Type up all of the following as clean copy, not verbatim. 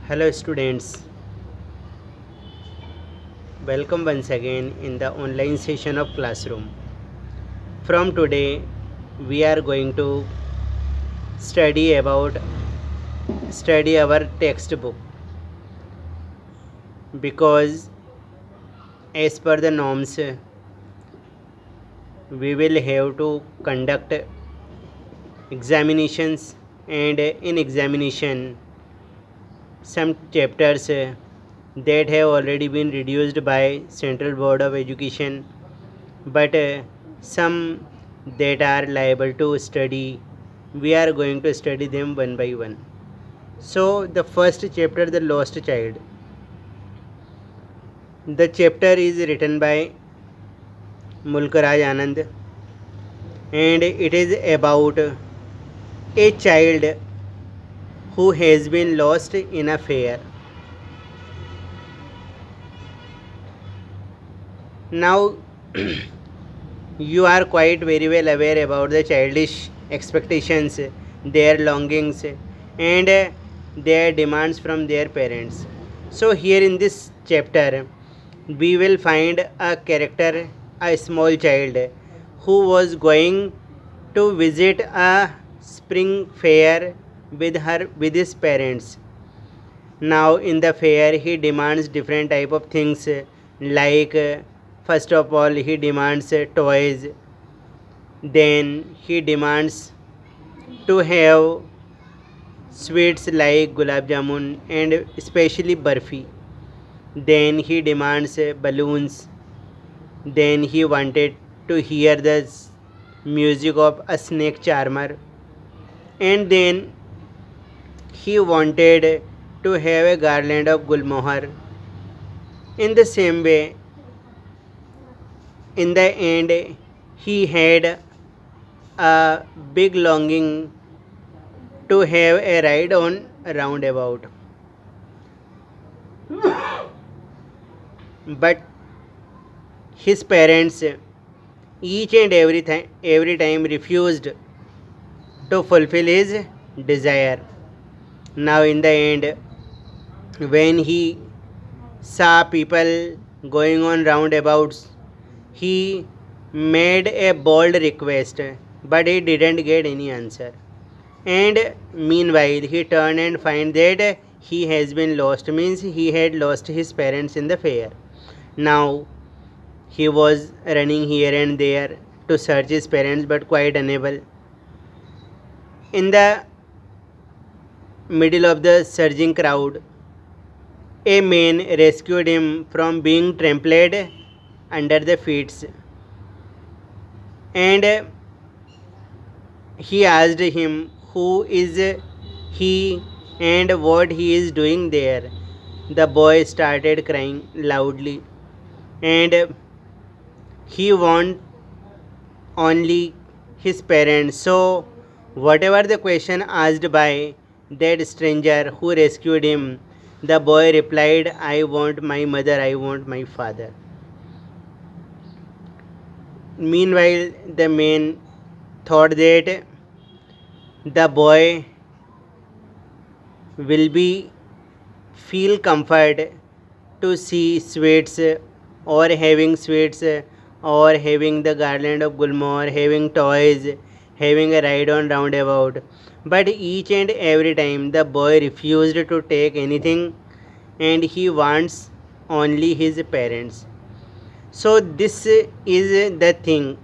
Hello students, welcome once again in the online session of classroom. From today we are going to study our textbook because as per the norms we will have to conduct examinations, and in examination some chapters that have already been reduced by Central Board of Education, but some that are liable to study, we are going to study them one by one. So the first chapter, the lost child, the chapter is written by Mulkaraj Anand, and it is about a child who has been lost in a fair. Now you are quite very well aware about the childish expectations, their longings, and their demands from their parents. So, here in this chapter, we will find a character, a small child, who was going to visit a spring fair with his parents. Now in the fair he demands different type of things, like first of all he demands toys, then he demands to have sweets like gulab jamun and especially barfi, then he demands balloons, then he wanted to hear the music of a snake charmer, and then he wanted to have a garland of gulmohar. In the same way, in the end, he had a big longing to have a ride on a roundabout. But his parents every time refused to fulfill his desire. Now in the end, when he saw people going on roundabouts, he made a bold request, but he didn't get any answer. And meanwhile, he turned and find that he has been lost, means he had lost his parents in the fair. Now he was running here and there to search his parents, but quite unable. In the middle of the surging crowd, a man rescued him from being trampled under the feet, and he asked him who is he and what he is doing there. The boy started crying loudly, and he want only his parents. So, whatever the question asked by that stranger who rescued him, the boy replied, I want my mother, I want my father. Meanwhile, the man thought that the boy will be feel comfort to see sweets, or having sweets, or having the garland of gulmohar, having toys, having a ride on roundabout. But each and every time the boy refused to take anything, and he wants only his parents. So this is the thing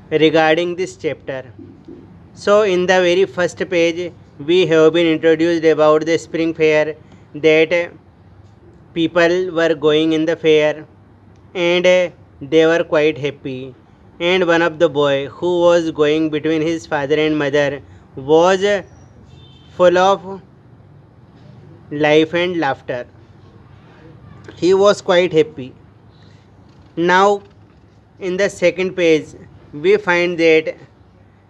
regarding this chapter. So in the very first page we have been introduced about the spring fair, that people were going in the fair, and they were quite happy, and one of the boy who was going between his father and mother was full of life and laughter. He was quite happy. Now in the second page we find that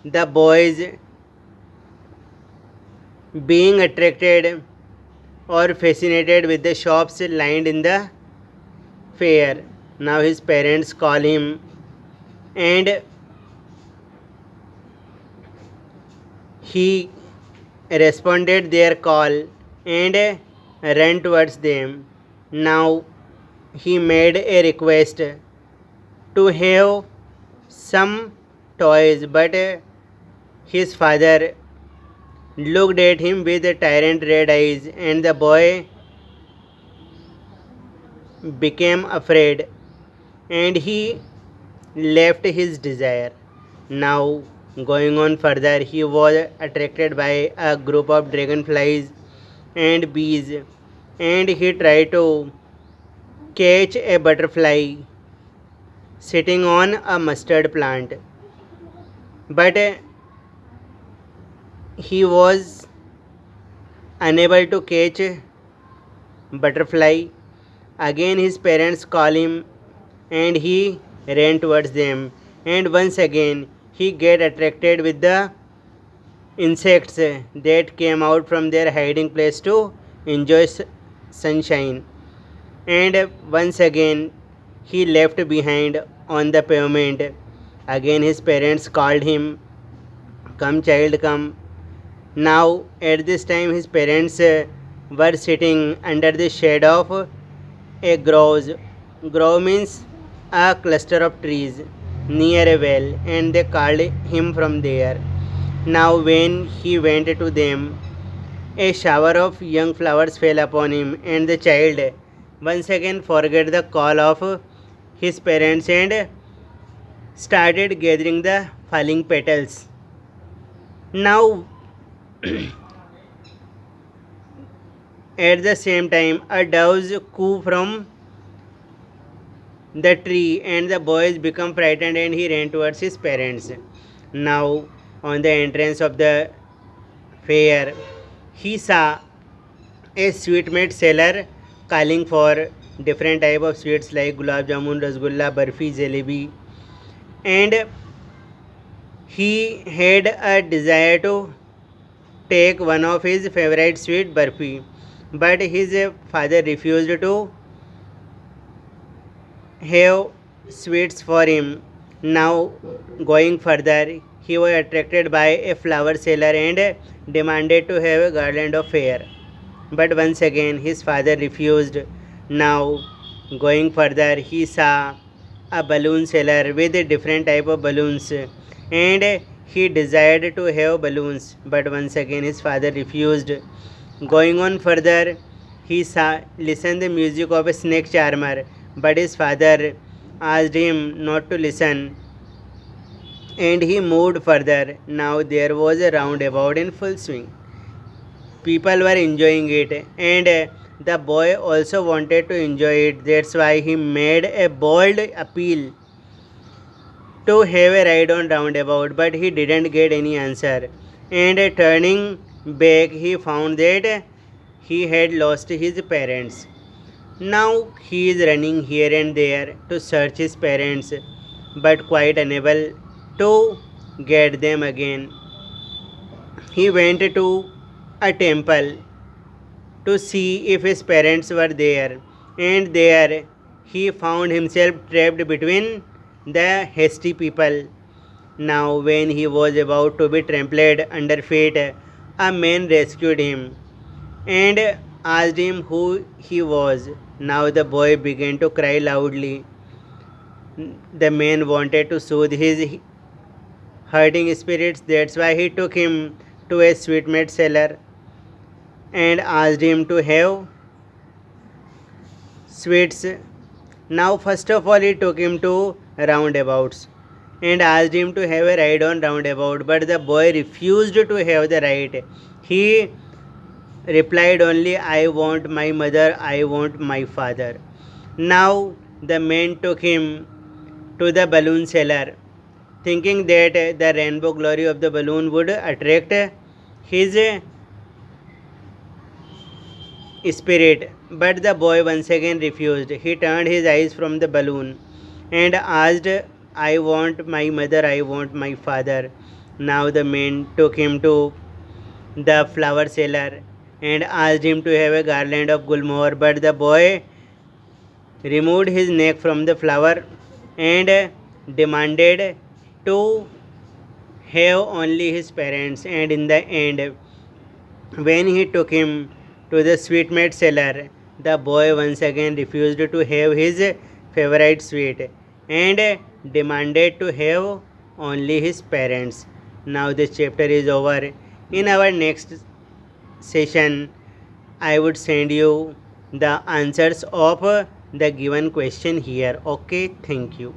the boys being attracted or fascinated with the shops lined in the fair. Now his parents call him, and he responded their call, and ran towards them. Now he made a request to have some toys, but his father looked at him with tyrant red eyes, and the boy became afraid and he left his desire. Now, going on further, he was attracted by a group of dragonflies and bees, and he tried to catch a butterfly sitting on a mustard plant. But he was unable to catch butterfly. Again his parents call him and he ran towards them, and once again he get attracted with the insects that came out from their hiding place to enjoy sunshine, and once again he left behind on the pavement. Again his parents called him, come child come. Now at this time his parents were sitting under the shade of a grove. Grove means a cluster of trees near a well, and they called him from there. Now, when he went to them, a shower of young flowers fell upon him, and the child once again forgot the call of his parents and started gathering the falling petals. Now, at the same time, a dove's coo from the tree, and the boys become frightened and he ran towards his parents. Now, on the entrance of the fair, he saw a sweetmeat seller calling for different type of sweets like gulab jamun, rasgulla, barfi, jalebi, and he had a desire to take one of his favorite sweet barfi, but his father refused to have sweets for him. Now, going further, he was attracted by a flower seller and demanded to have a garland of hair. But once again, his father refused. Now, going further, he saw a balloon seller with a different type of balloons, and he desired to have balloons. But once again, his father refused. Going on further, he saw listened the music of a snake charmer, but his father asked him not to listen, and he moved further. Now there was a roundabout in full swing. People were enjoying it, and the boy also wanted to enjoy it. That's why he made a bold appeal to have a ride on roundabout, but he didn't get any answer. And turning back, he found that he had lost his parents. Now he is running here and there to search his parents, but quite unable to get them again. He went to a temple to see if his parents were there, and there he found himself trapped between the hasty people. Now, when he was about to be trampled under feet, a man rescued him and asked him who he was. Now, the boy began to cry loudly. The man wanted to soothe his hurting spirits, that's why he took him to a sweetmeat seller and asked him to have sweets. Now, first of all, he took him to roundabouts and asked him to have a ride on roundabout, but the boy refused to have the ride. He replied only, I want my mother, I want my father. Now, the man took him to the balloon seller, thinking that the rainbow glory of the balloon would attract his spirit, but the boy once again refused. He turned his eyes from the balloon and asked, I want my mother, I want my father. Now the man took him to the flower seller and asked him to have a garland of gulmohar, but the boy removed his neck from the flower and demanded to have only his parents. And in the end, when he took him to the sweetmeat seller. The boy once again refused to have his favorite sweet and demanded to have only his parents. Now this chapter is over. In our next session, I would send you the answers of the given question here. Okay, thank you.